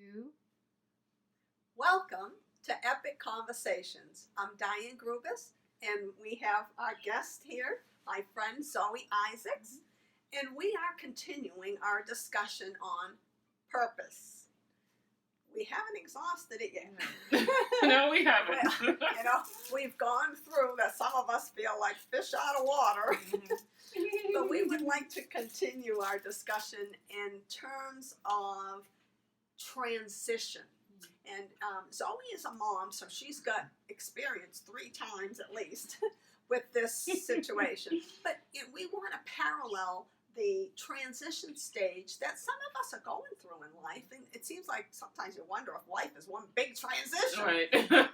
Two. Welcome to Epic Conversations. I'm Diane Grubis, and we have our guest here, my friend Zoe Isaacs, and we are continuing our discussion on purpose. We haven't exhausted it yet. No, we haven't. Well, we've gone through that. Some of us feel like fish out of water. But we would like to continue our discussion in terms of transition. And Zoe is a mom, so she's got experience 3 times at least with this situation. But we want to parallel the transition stage that some of us are going through in life. And it seems like sometimes you wonder if life is one big transition. Right.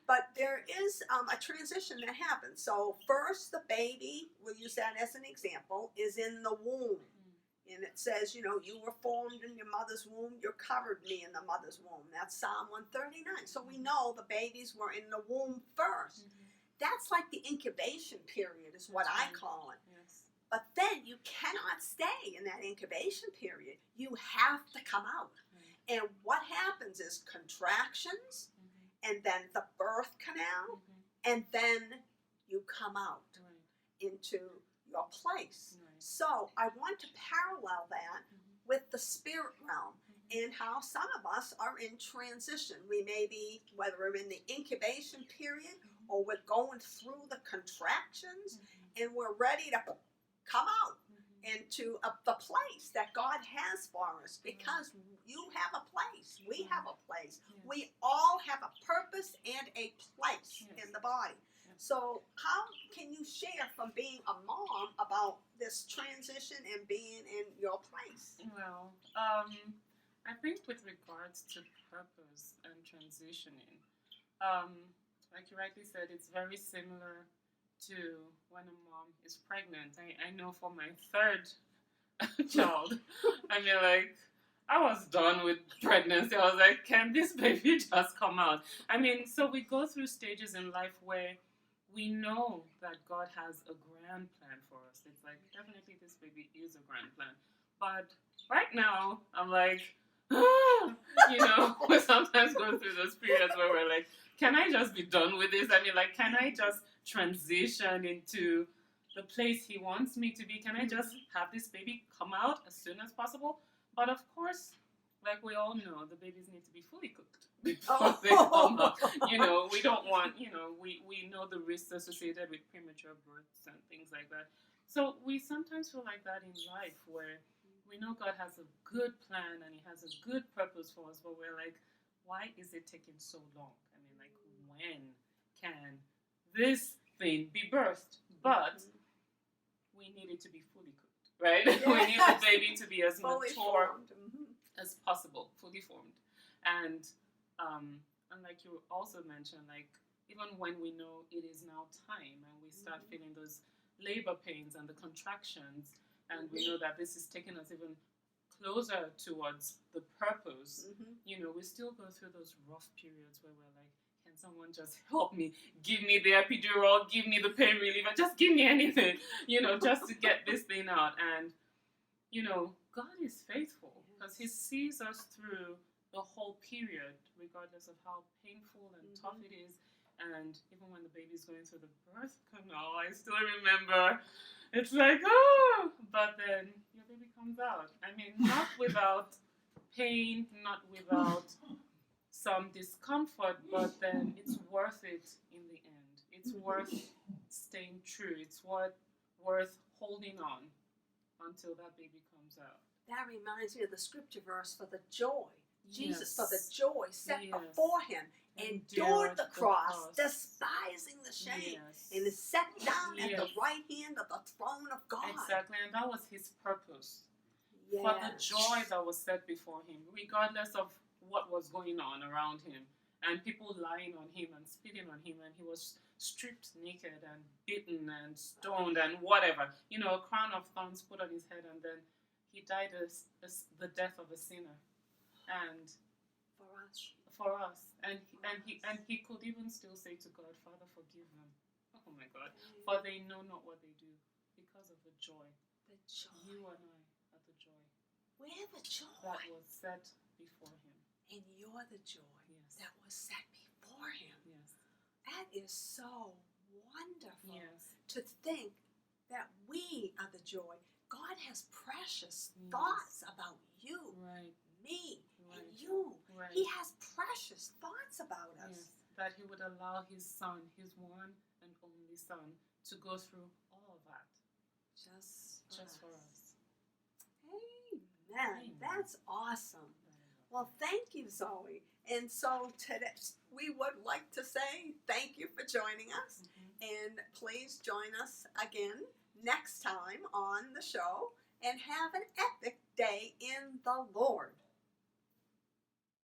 But there is a transition that happens. So first, the baby, we'll use that as an example, is in the womb. And it says, you were formed in your mother's womb. You covered me in the mother's womb. That's Psalm 139. So we know the babies were in the womb first. That's like the incubation period is what I call it. Yes. But then you cannot stay in that incubation period. You have to come out. And what happens is contractions, and then the birth canal, and then you come out into your place. So I want to parallel that with the spirit realm and how some of us are in transition. We may be, whether we're in the incubation period or we're going through the contractions and we're ready to come out into the place that God has for us, because you have a place. We have a place. We all have a purpose and a place in the body. So how can you share from being a mom about this transition and being in your place? Well, I think with regards to purpose and transitioning, like you rightly said, it's very similar to when a mom is pregnant. I know for my 3rd child, I mean, like, I was done with pregnancy. I was like, can this baby just come out? I mean, so we go through stages in life where we know that God has a grand plan for us. It's like, definitely this baby is a grand plan. But right now, I'm like, we sometimes go through those periods where we're like, can I just be done with this? I mean, like, can I just transition into the place He wants me to be? Can I just have this baby come out as soon as possible? But of course, like we all know, the babies need to be fully cooked before they come out. We don't want, we know the risks associated with premature births and things like that. So we sometimes feel like that in life, where we know God has a good plan and He has a good purpose for us, but we're like, why is it taking so long? I mean, like, when can this thing be birthed? But we need it to be fully cooked, right? Yes. We need the baby to be as Fully mature formed. as possible, fully formed. And like you also mentioned, like, even when we know it is now time and we start feeling those labor pains and the contractions, and we know that this is taking us even closer towards the purpose, we still go through those rough periods where we're like, can someone just help me? Give me the epidural, give me the pain reliever, just give me anything, just to get this thing out. And, God is faithful because He sees us through the whole period, regardless of how painful and tough it is. And even when the baby's going through the birth canal, I still remember, it's like, but then your baby comes out. I mean, not without pain, not without some discomfort, but then it's worth it in the end. It's worth staying true. It's worth holding on until that baby comes out. That reminds me of the scripture verse for the joy. Jesus, Yes. for the joy set Yes. before Him, endured the cross, despising the shame, and is set down at the right hand of the throne of God. Exactly, and that was His purpose. Yes. For the joy that was set before Him, regardless of what was going on around Him, and people lying on Him and spitting on Him, and He was stripped naked and beaten and stoned and whatever. A crown of thorns put on His head, and then He died as the death of a sinner. And for us. And he could even still say to God, Father, forgive them. Oh my God. For they know not what they do, because of the joy. The joy. You and I are the joy. We're the joy. that was set before him. And you're the joy Yes. that was set before him. Yes. That is so wonderful Yes. to think that we are the joy. God has precious Yes. thoughts about you, Right. me, Right. and you. Right. He has precious thoughts about us. Yes. That he would allow his son, his one and only son, to go through all of that Just for us. Amen. Amen. That's awesome. Well, thank you, Zoe. And so today we would like to say thank you for joining us. Mhm. And please join us again next time on the show and have an epic day in the Lord.